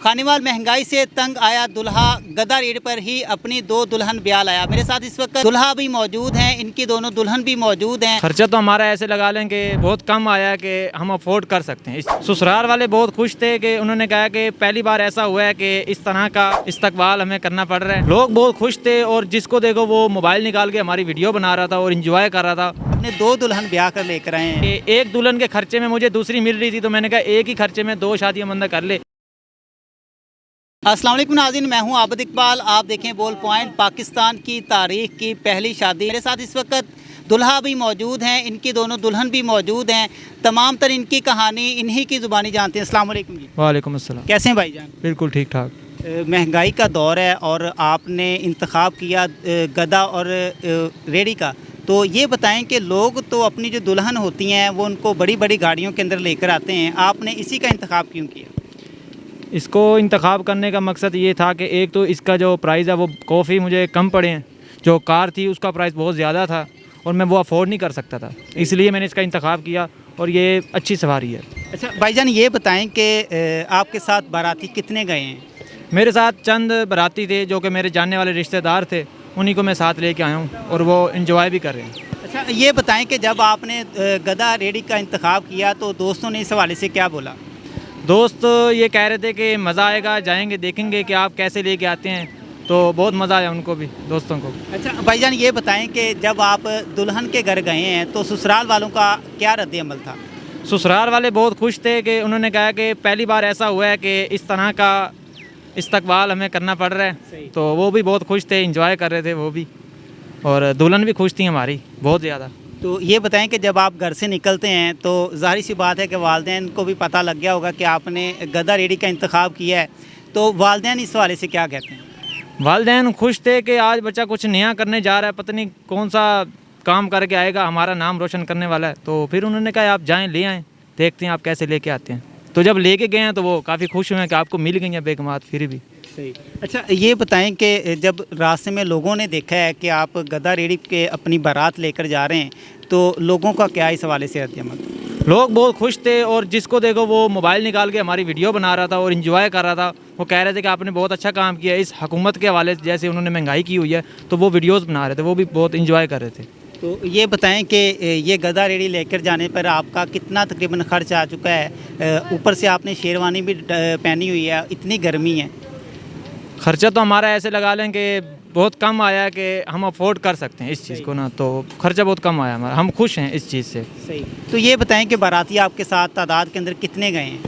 खानेवाल महंगाई से तंग आया दुल्हा गदा रेट पर ही अपनी दो दुल्हन ब्याह लाया। मेरे साथ इस वक्त दुल्हा भी मौजूद हैं, इनकी दोनों दुल्हन भी मौजूद हैं। खर्चा तो हमारा ऐसे लगा लें कि बहुत कम आया कि हम अफोर्ड कर सकते हैं। ससुराल वाले बहुत खुश थे कि उन्होंने कहा कि पहली बार ऐसा हुआ है कि इस तरह का इस्तकबाल हमें करना पड़ रहा है। लोग बहुत खुश थे और जिसको देखो वो मोबाइल निकाल के हमारी वीडियो बना रहा था और इंजॉय कर रहा था। अपने दो दुल्हन ब्याह कर लेकर आए हैं। एक दुल्हन के खर्चे में मुझे दूसरी मिल रही थी तो मैंने कहा एक ही खर्चे में दो शादियां बंदा कर ले। अस्सलाम वालेकुम नाज़रीन, मैं हूं आबिद इकबाल। आप देखें बोल पॉइंट, पाकिस्तान की तारीख की पहली शादी। मेरे साथ इस वक्त दुल्हा भी मौजूद हैं, इनकी दोनों दुल्हन भी मौजूद हैं। तमाम तर इनकी कहानी इन्हीं की ज़ुबानी जानते हैं। अस्सलाम वालेकुम जी। वालेकुम अस्सलाम। कैसे हैं भाईजान? बिल्कुल ठीक ठाक। महंगाई का दौर है और आपने इंतखाब किया गदा और रेडी का, तो ये बताएं कि लोग तो अपनी जो दुल्हन होती हैं वो उनको बड़ी बड़ी गाड़ियों के अंदर लेकर आते हैं, आपने इसी का इंतखाब क्यों किया? इसको इंतखाब करने का मकसद ये था कि एक तो इसका जो प्राइस है वो काफ़ी मुझे कम पड़े हैं। जो कार थी उसका प्राइस बहुत ज़्यादा था और मैं वो अफोर्ड नहीं कर सकता था, इसलिए मैंने इसका इंतखाब किया और ये अच्छी सवारी है। अच्छा भाईजान, ये बताएं कि आपके साथ बाराती कितने गए हैं? मेरे साथ चंद बाराती थे जो कि मेरे जानने वाले रिश्तेदार थे, उन्हीं को मैं साथ लेके आया हूँ और वो इंजॉय भी कर रहे हैं। अच्छा ये बताएं कि जब आपने गदा रेडी का इंतखाब किया तो दोस्तों ने इस हवाले से क्या बोला? दोस्त ये कह रहे थे कि मज़ा आएगा, जाएंगे देखेंगे कि आप कैसे लेके आते हैं, तो बहुत मज़ा आया उनको भी, दोस्तों को। अच्छा भाईजान, ये बताएं कि जब आप दुल्हन के घर गए हैं तो ससुराल वालों का क्या रद्द-ए-अमल था? ससुराल वाले बहुत खुश थे कि उन्होंने कहा कि पहली बार ऐसा हुआ है कि इस तरह का इस्तकबाल हमें करना पड़ रहा है, तो वो भी बहुत खुश थे, इंजॉय कर रहे थे वो भी, और दुल्हन भी खुश थी हमारी बहुत ज़्यादा। तो ये बताएं कि जब आप घर से निकलते हैं तो ज़ाहिर सी बात है कि वालिदैन को भी पता लग गया होगा कि आपने गदा रेडी का इंतखाब किया है, तो वालिदैन इस हवाले से क्या कहते हैं? वालिदैन खुश थे कि आज बच्चा कुछ नया करने जा रहा है, पता नहीं कौन सा काम करके आएगा, हमारा नाम रोशन करने वाला है। तो फिर उन्होंने कहा आप जाएँ ले आएँ, देखते हैं आप कैसे लेके आते हैं। तो जब लेके गए हैं तो वो काफ़ी खुश हुए हैं कि आपको मिल गई हैं बेगमात फिर भी। सही। अच्छा ये बताएं कि जब रास्ते में लोगों ने देखा है कि आप गदा रेडी के अपनी बारात लेकर जा रहे हैं, तो लोगों का क्या इस हवाले से रद्द-ए-अमल? लोग बहुत खुश थे और जिसको देखो वो मोबाइल निकाल के हमारी वीडियो बना रहा था और इन्जॉय कर रहा था। वो कह रहे थे कि आपने बहुत अच्छा काम किया। इस हुकूमत के हवाले से जैसे उन्होंने महंगाई की हुई है तो वो वीडियोस बना रहे थे, वो भी बहुत इन्जॉय कर रहे थे। तो ये बताएं कि ये गदा रेडी लेकर जाने पर आपका कितना तकरीबन खर्च आ चुका है? ऊपर से आपने शेरवानी भी पहनी हुई है, इतनी गर्मी है। खर्चा तो हमारा ऐसे लगा लें कि बहुत कम आया कि हम अफोर्ड कर सकते हैं इस चीज़ को ना, तो खर्चा बहुत कम आया हमारा, हम खुश हैं इस चीज़ से। सही। तो ये बताएं कि बाराती आपके साथ तादाद के अंदर कितने गए हैं?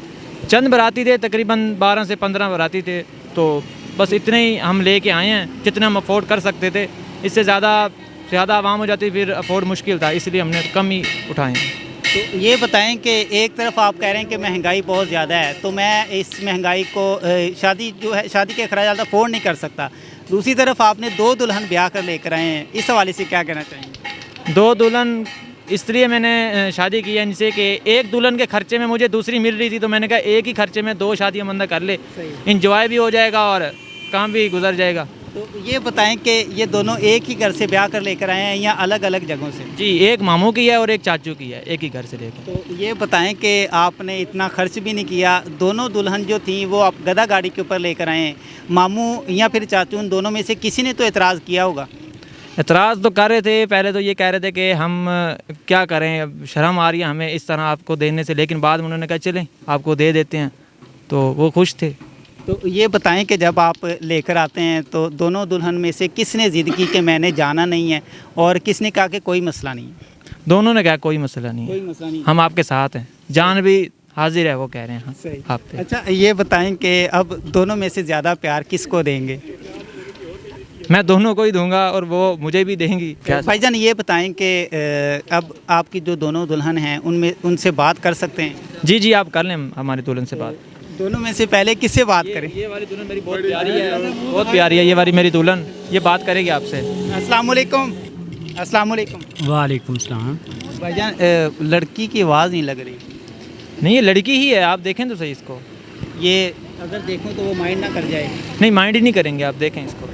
चंद बाराती थे, तकरीबन 12 से 15 बाराती थे, तो बस इतने ही हम लेके आए हैं जितने हम अफोर्ड कर सकते थे। इससे ज़्यादा आवाम हो जाती फिर अफोर्ड मुश्किल था, इसलिए हमने कम ही उठाए हैं। तो ये बताएं कि एक तरफ आप कह रहे हैं कि महंगाई बहुत ज़्यादा है, तो मैं इस महंगाई को शादी के अखराजात अफोर्ड नहीं कर सकता, दूसरी तरफ आपने दो दुल्हन ब्याह कर लेकर आए हैं, इस हवाले से क्या कहना चाहेंगे? दो दुल्हन इसलिए मैंने शादी की है इनसे कि एक दुल्हन के खर्चे में मुझे दूसरी मिल रही थी, तो मैंने कहा एक ही खर्चे में दो शादियां बंदा कर ले, इंजॉय भी हो जाएगा और काम भी गुजर जाएगा। तो ये बताएं कि ये दोनों एक ही घर से ब्याह कर लेकर आए हैं या अलग अलग जगहों से? जी, एक मामू की है और एक चाचू की है, एक ही घर से लेकर। तो ये बताएं कि आपने इतना खर्च भी नहीं किया, दोनों दुल्हन जो थी वो आप गदा गाड़ी के ऊपर लेकर आए हैं, मामू या फिर चाचू, उन दोनों में से किसी ने तो एतराज़ किया होगा? एतराज़ तो कर रहे थे, पहले तो ये कह रहे थे कि हम क्या करें, अब शर्म आ रही है हमें इस तरह आपको देने से, लेकिन बाद में उन्होंने कहा चलें आपको दे देते हैं, तो वो खुश थे। तो ये बताएं कि जब आप लेकर आते हैं तो दोनों दुल्हन में से किसने ज़िद की कि मैंने जाना नहीं है और किसने कहा कि कोई मसला नहीं है? दोनों ने कहा कोई मसला नहीं कोई है, मसला नहीं, हम आपके साथ हैं, जान भी हाजिर है, वो कह रहे हैं सही आप पे। अच्छा ये बताएं कि अब दोनों में से ज़्यादा प्यार किसको देंगे? मैं दोनों को ही दूंगा और वो मुझे भी देंगी। क्या भाईजान ये बताएं कि अब आपकी जो दोनों दुल्हन हैं उनसे बात कर सकते हैं? जी जी, आप कर लें हमारी दुल्हन से बात। दोनों में से पहले किससे बात करें? ये वाली दुल्हन मेरी बहुत प्यारी है, बहुत प्यारी है ये वाली मेरी दुल्हन, ये बात करेगी आपसे। अस्सलाम वालेकुम। अस्सलाम वालेकुम। वालेकुम सलाम। भाईजान लड़की की आवाज़ नहीं लग रही। नहीं, ये लड़की ही है, आप देखें तो सही इसको। ये अगर देखूं तो वो माइंड ना कर जाए। नहीं, माइंड ही नहीं करेंगे, आप देखें इसको।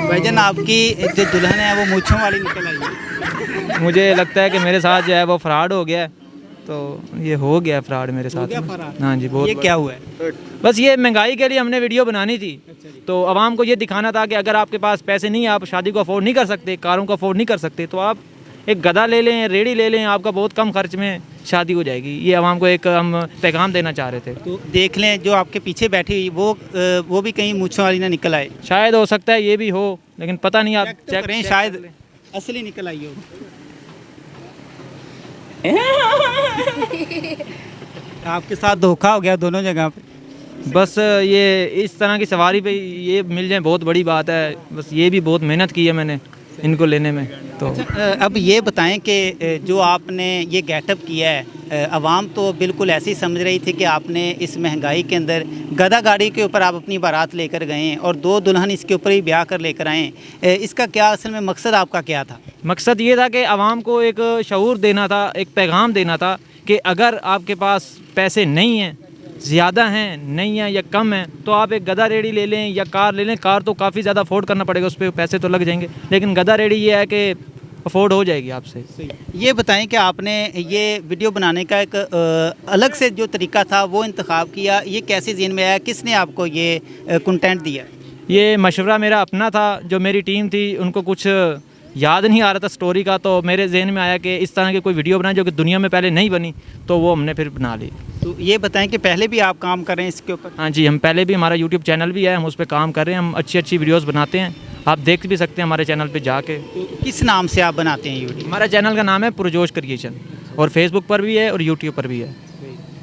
भाईजान आपकी जो दुल्हन है वो मूंछों वाली निकल आई है। मुझे लगता है कि मेरे साथ जो है वो फ्रॉड हो गया है, तो ये हो गया फ्रॉड मेरे साथ गया में। फरार? हाँ जी, बहुत ये क्या हुआ है? बस ये महंगाई के लिए हमने वीडियो बनानी थी, तो आवाम को ये दिखाना था कि अगर आपके पास पैसे नहीं, आप शादी को अफोर्ड नहीं कर सकते, कारों को अफोर्ड नहीं कर सकते, तो आप एक गधा ले लें, रेडी ले लें, आपका बहुत कम खर्च में शादी हो जाएगी। ये आवाम को एक हम पैगाम देना चाह रहे थे। तो देख लें जो आपके पीछे बैठी हुई वो भी कहीं मूंछों वाली ना निकल आए। शायद हो सकता है ये भी हो, लेकिन पता नहीं, आप चेक तो करें, शायद असली निकल आई हो। आपके साथ धोखा हो गया दोनों जगह पे। बस ये इस तरह की सवारी पे ये मिल जाए बहुत बड़ी बात है। बस ये भी बहुत मेहनत की है मैंने इनको लेने में। तो अब ये बताएं कि जो आपने ये गेटअप किया है, आवाम तो बिल्कुल ऐसी समझ रही थी कि आपने इस महंगाई के अंदर गधा गाड़ी के ऊपर आप अपनी बारात लेकर गए और 2 दुल्हन इसके ऊपर ही ब्याह कर लेकर आए। इसका क्या असल में मकसद आपका क्या था? मकसद ये था कि आवाम को एक शऊर देना था, एक पैगाम देना था कि अगर आपके पास पैसे नहीं हैं, ज़्यादा हैं, नहीं हैं या कम हैं, तो आप एक गधा रेडी ले लें या कार ले लें। कार तो काफ़ी ज़्यादा अफोर्ड करना पड़ेगा, उस पर पैसे तो लग जाएंगे, लेकिन गधा रेडी ये है कि अफोर्ड हो जाएगी आपसे। ये बताएं कि आपने ये वीडियो बनाने का एक अलग से जो तरीका था वो इंतखाब किया, ये कैसे ज़हन में आया, किसने आपको ये कंटेंट दिया? ये मशवरा मेरा अपना था, जो मेरी टीम थी उनको कुछ याद नहीं आ रहा था स्टोरी का, तो मेरे जहन में आया कि इस तरह की कोई वीडियो बनाए जो कि दुनिया में पहले नहीं बनी, तो वो हमने फिर बना ली। तो ये बताएं कि पहले भी आप काम कर रहे हैं इसके ऊपर? हाँ जी, हम पहले भी, हमारा यूट्यूब चैनल भी है, हम उस पर काम कर रहे हैं, हम अच्छी अच्छी वीडियोस बनाते हैं, आप देख भी सकते हैं हमारे चैनल पे जाके। तो किस नाम से आप बनाते हैं यूट्यूब? हमारा चैनल का नाम है पुरजोश क्रिएशन, और फेसबुक पर भी है और यूट्यूब पर भी है।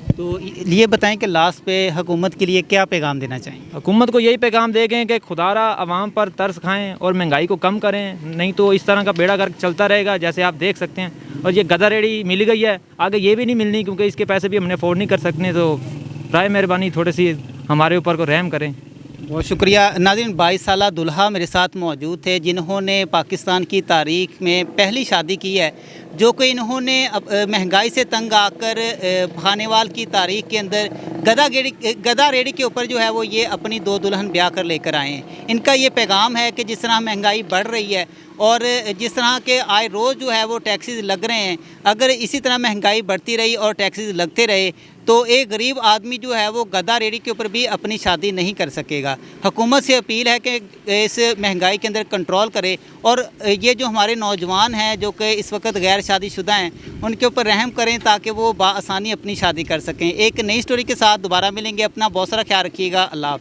तो ये बताएं कि लास्ट पे हुकूमत के लिए क्या पैगाम देना चाहेंगे? हुकूमत को यही पैगाम दें कि खुदारा आवाम पर तरस खाएं और महंगाई को कम करें, नहीं तो इस तरह का बेड़ा गर्क चलता रहेगा जैसे आप देख सकते हैं। और ये गधा रेडी मिल गई है, आगे ये भी नहीं मिलनी, क्योंकि इसके पैसे भी हमने अफोर्ड नहीं कर सकते। तो राय मेहरबानी थोड़ी सी हमारे ऊपर को रहम करें। बहुत शुक्रिया। नाज़रीन, 22 साला दुल्हा मेरे साथ मौजूद थे जिन्होंने पाकिस्तान की तारीख़ में पहली शादी की है, जो कि इन्होंने महंगाई से तंग आकर खानेवाल की तारीख़ के अंदर गधा रेडी के ऊपर जो है वो ये अपनी 2 दुल्हन ब्याह कर लेकर आए हैं। इनका ये पैगाम है कि जिस तरह महंगाई बढ़ रही है और जिस तरह के आए रोज़ जो है वो टैक्सेस लग रहे हैं, अगर इसी तरह महंगाई बढ़ती रही और टैक्सेस लगते रहे तो एक गरीब आदमी जो है वो गधा रेडी के ऊपर भी अपनी शादी नहीं कर सकेगा। हुकूमत से अपील है कि इस महंगाई के अंदर कंट्रोल करे और ये जो हमारे नौजवान हैं जो कि इस वक्त गैर शादीशुदा हैं, उनके ऊपर रहम करें ताकि वो बाआसानी अपनी शादी कर सकें। एक नई स्टोरी के साथ दोबारा मिलेंगे। अपना बहुत सारा ख्याल रखिएगा। अल्लाह हाफ़िज़।